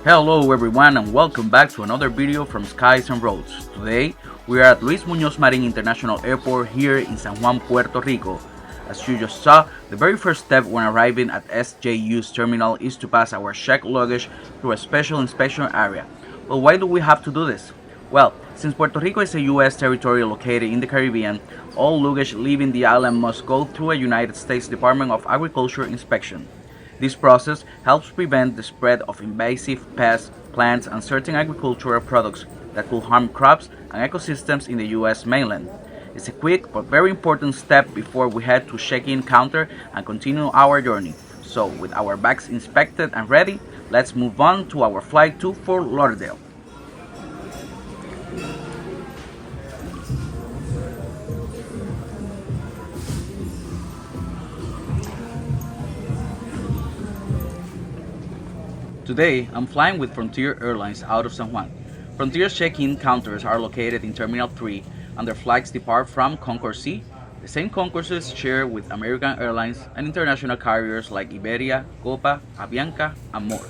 Hello everyone and welcome back to another video from Skies and Roads. Today we are at Luis Muñoz Marín International Airport here in San Juan, Puerto Rico. As you just saw, the very first step when arriving at SJU's terminal is to pass our checked luggage through a special inspection area. But why do we have to do this? Well, since Puerto Rico is a US territory located in the Caribbean, all luggage leaving the island must go through a United States Department of Agriculture inspection. This process helps prevent the spread of invasive pests, plants, and certain agricultural products that could harm crops and ecosystems in the US mainland. It's a quick but very important step before we head to check-in counter and continue our journey. So, with our bags inspected and ready, let's move on to our flight to Fort Lauderdale. Today, I'm flying with Frontier Airlines out of San Juan. Frontier's check-in counters are located in Terminal 3 and their flights depart from Concourse C, the same concourses shared with American Airlines and international carriers like Iberia, Copa, Avianca, and more.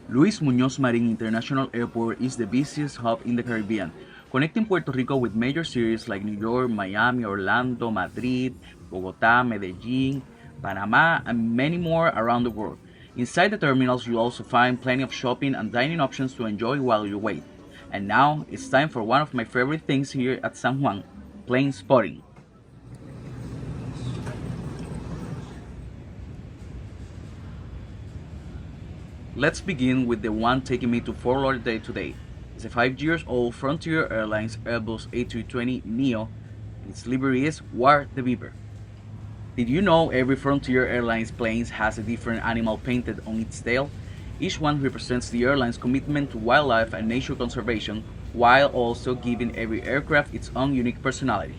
Luis Muñoz Marín International Airport is the busiest hub in the Caribbean, connecting Puerto Rico with major cities like New York, Miami, Orlando, Madrid, Bogotá, Medellín, Panama, and many more around the world. Inside the terminals, you'll also find plenty of shopping and dining options to enjoy while you wait. And now, it's time for one of my favorite things here at San Juan, plane spotting. Let's begin with the one taking me to Fort Lauderdale today. It's a 5-year-old Frontier Airlines Airbus A320neo, and its livery is War the Beaver. Did you know every Frontier Airlines plane has a different animal painted on its tail? Each one represents the airline's commitment to wildlife and nature conservation, while also giving every aircraft its own unique personality.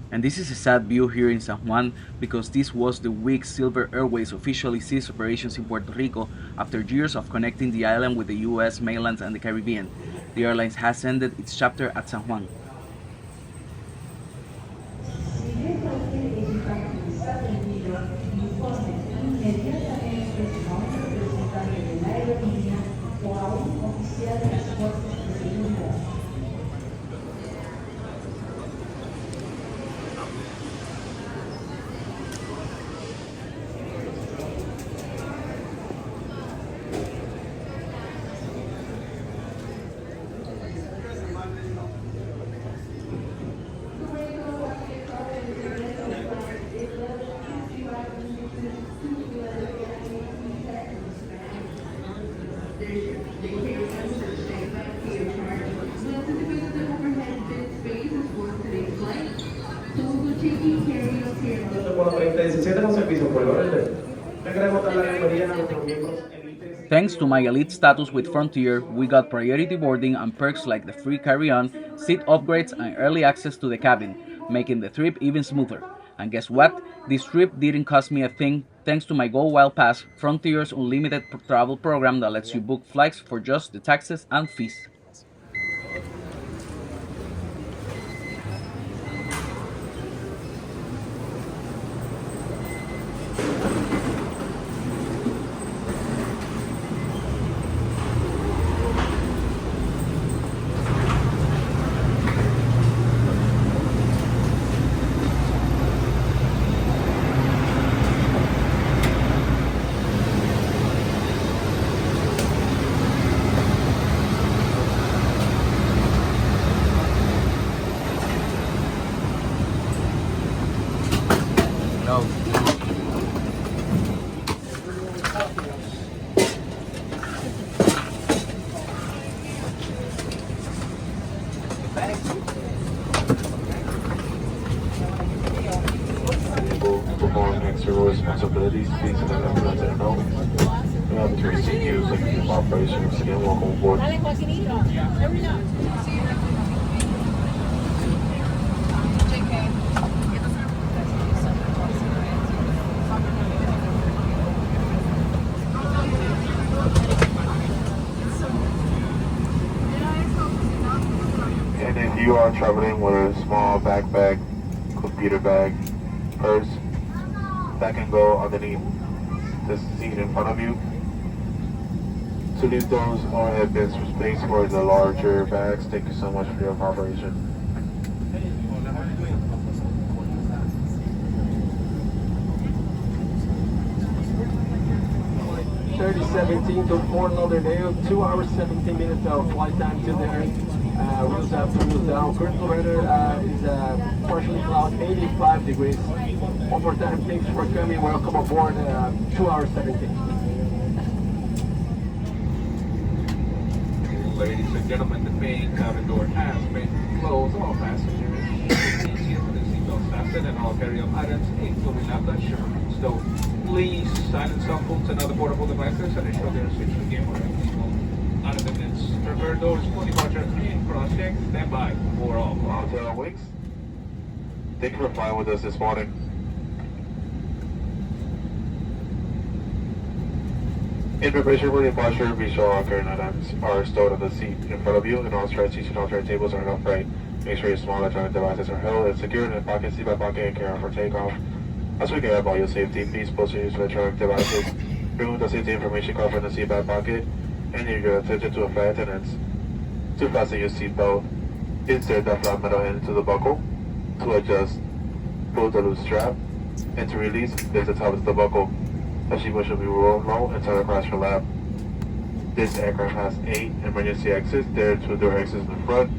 And this is a sad view here in San Juan because this was the week Silver Airways officially ceased operations in Puerto Rico after years of connecting the island with the US mainland and the Caribbean. The airline has ended its chapter at San Juan. 3017 con servicio Fort Lauderdale. Le queremos dar la bienvenida a nuestros miembros. Thanks to my elite status with Frontier, we got priority boarding and perks like the free carry-on, seat upgrades, and early access to the cabin, making the trip even smoother. And guess what? This trip didn't cost me a thing thanks to my GoWild Pass, Frontier's unlimited travel program that lets you book flights for just the taxes and fees. No. Performing extra responsibilities, please let them know. We have three CEUs looking for operations. Again, welcome aboard. And if you are traveling with a small backpack, computer bag, purse, that can go underneath the seat in front of you. To leave those overhead bins for space for the larger bags. Thank you so much for your cooperation. To Fort Lauderdale, 2 hours 17 minutes of flight time to there. Wheels up to wheels down. Current weather is partially cloudy, 85 degrees. One more time, thanks for coming. Welcome aboard. 2 hours 17. Ladies and gentlemen, the main cabin door has been closed. All passengers please get the seatbelts fastened and all carry-on items, including laptop, stove. Please silence cell phones and other portable devices and ensure they are switched to game mode. Out of the minutes, prepare doors for departure in cross-check. Stand by for all. Hotel Wings. Thank you for flying with us this morning. In preparation for departure, be sure all carry-on items are stored on the seat in front of you, and all straight seats and all tray tables are upright. Make sure your small electronic devices are held and secured in pocket, seat by pocket, and carry on for takeoff. As we care about your safety, please post your electronic devices. Remove the safety information card from the seat back pocket, and give your attention to a flight attendants. To fasten your seatbelt, insert the flat metal end into the buckle. To adjust, pull the loose strap, and to release, lift the top of the buckle. The seatbelt should be rolled low and tied across your lap. This aircraft has 8 emergency exits. There are 2 door exits in the front,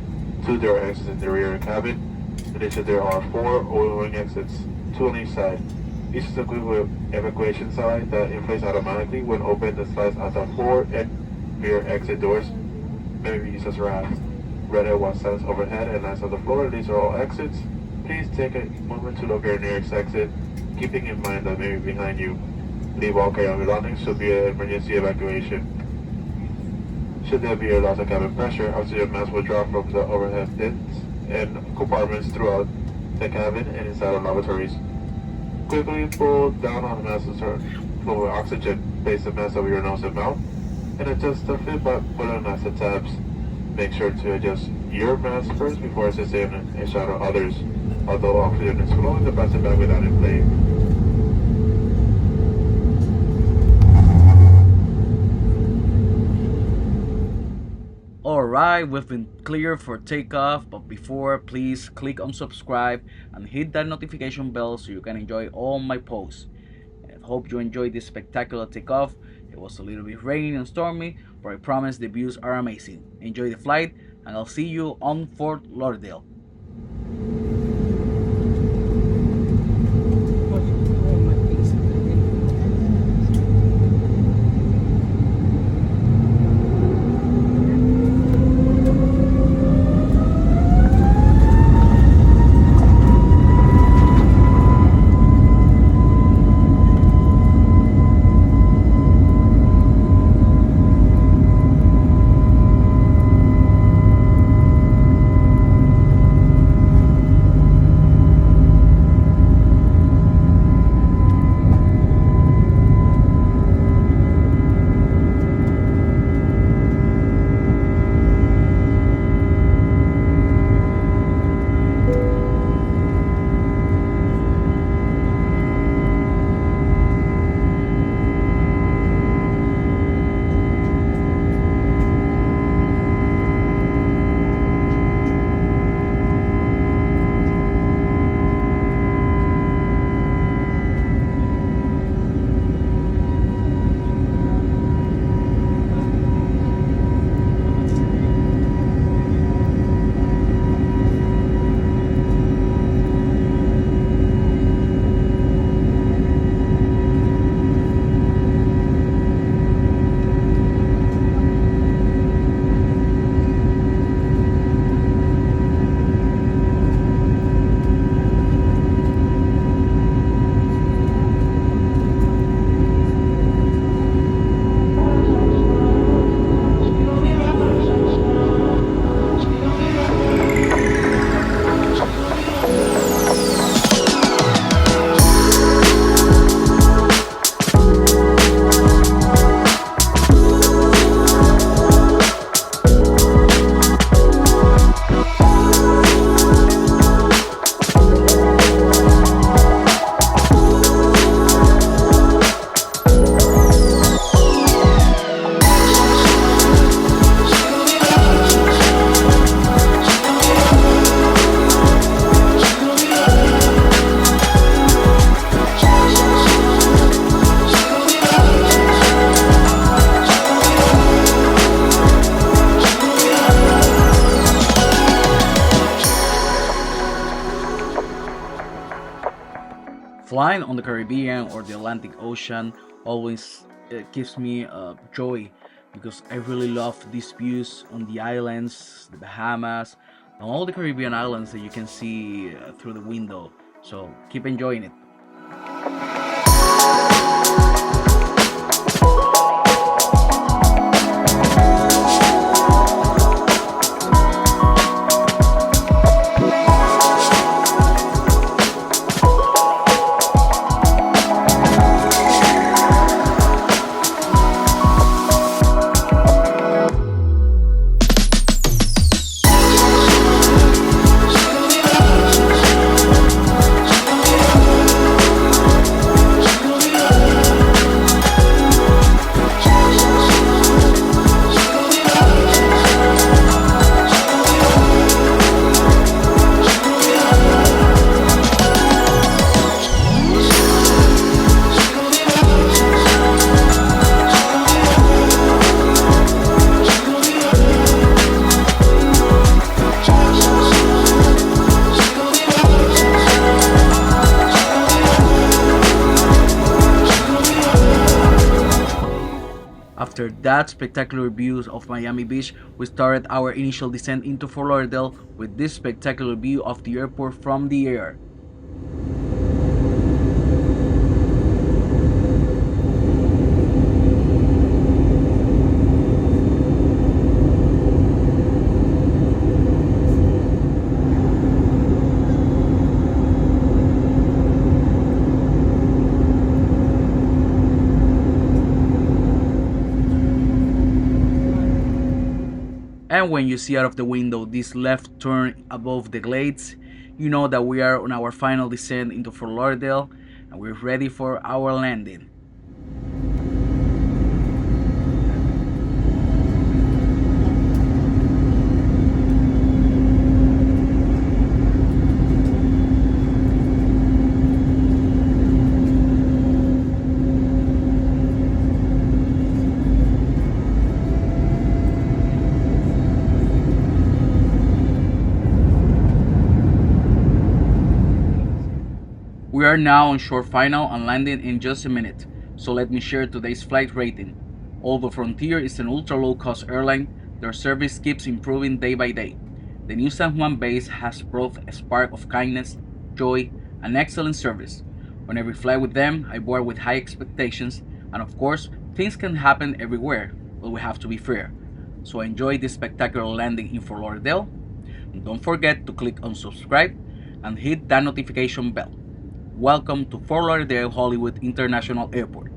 2 door exits in the rear cabin. In addition, there are 4 oil-wing exits, 2 on each side. Each is equipped with evacuation sign that inflates automatically when opened and slides out the forward and rear exit doors. May be used as rafts. Red air one stands overhead and lands on the floor. These are all exits. Please take a moment to look at your nearest exit, keeping in mind that maybe behind you. Leave all carry-on belongings should be an emergency evacuation. Should there be a loss of cabin pressure, oxygen masks will drop from the overhead bins and compartments throughout the cabin and inside the lavatories. Quickly pull down on the mask to start flow with oxygen. Place the mask over your nose and mouth, and adjust the fit by pulling on mask tabs. Make sure to adjust your mask first before assisting and shadow others. Although oxygen is flowing, the plastic bag without inflate. Alright, we've been cleared for takeoff, but before, please click on subscribe and hit that notification bell so you can enjoy all my posts. And I hope you enjoyed this spectacular takeoff. It was a little bit rainy and stormy, but I promise the views are amazing. Enjoy the flight, and I'll see you on Fort Lauderdale. Flying on the Caribbean or the Atlantic Ocean always gives me joy because I really love these views on the islands, the Bahamas, and all the Caribbean islands that you can see through the window. So keep enjoying it. After that spectacular views of Miami Beach, we started our initial descent into Fort Lauderdale with this spectacular view of the airport from the air. And when you see out of the window this left turn above the glades, you know that we are on our final descent into Fort Lauderdale and we're ready for our landing. We are now on short final and landing in just a minute, so let me share today's flight rating. Although Frontier is an ultra low cost airline, their service keeps improving day by day. The new San Juan base has brought a spark of kindness, joy, and excellent service. Whenever I fly with them, I board with high expectations, and of course, things can happen everywhere, but we have to be fair. So enjoy this spectacular landing in Fort Lauderdale, and don't forget to click on subscribe and hit that notification bell. Welcome to Fort Lauderdale Hollywood International Airport.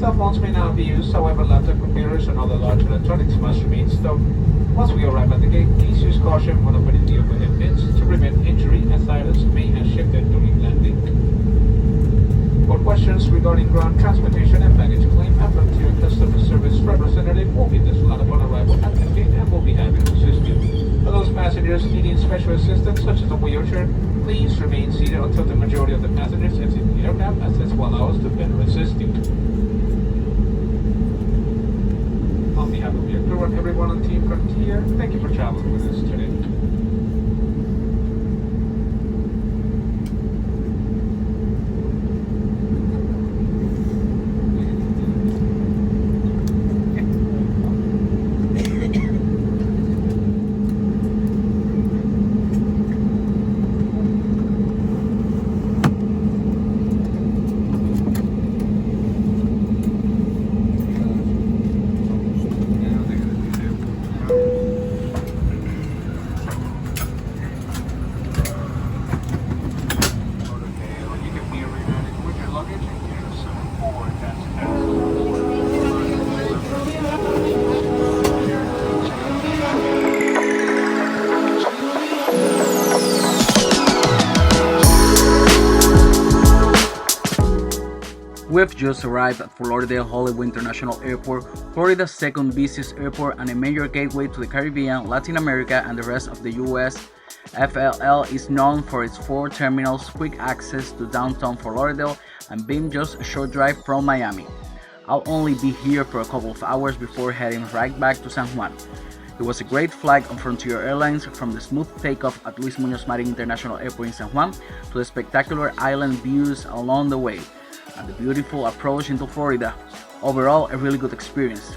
Cell phones may not be used, however, laptop computers and other large electronics must remain stowed. Once we arrive at the gate, please use caution when opening the overhead bins to prevent injury, as items may have shifted during landing. questions regarding ground transportation and baggage claim, a Frontier customer service representative will be dispatched upon arrival at the gate and will be happy to assist you. For those passengers needing special assistance, such as a wheelchair, please remain seated until the majority of the passengers exit the aircraft, as this will allow us to better assist you. On behalf of your crew and everyone on Team Frontier, thank you for traveling with us today. We've just arrived at Fort Lauderdale Hollywood International Airport, Florida's second busiest airport and a major gateway to the Caribbean, Latin America, and the rest of the US. FLL is known for its 4 terminals, quick access to downtown Fort Lauderdale, and being just a short drive from Miami. I'll only be here for a couple of hours before heading right back to San Juan. It was a great flight on Frontier Airlines, from the smooth takeoff at Muñoz Marín International Airport in San Juan to the spectacular island views along the way, and the beautiful approach into Florida. Overall, a really good experience.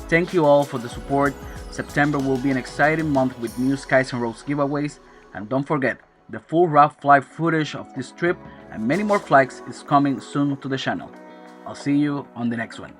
Thank you all for the support. September will be an exciting month with new Skies and Roads giveaways, and don't forget, the full rough flight footage of this trip and many more flights is coming soon to the channel. I'll see you on the next one.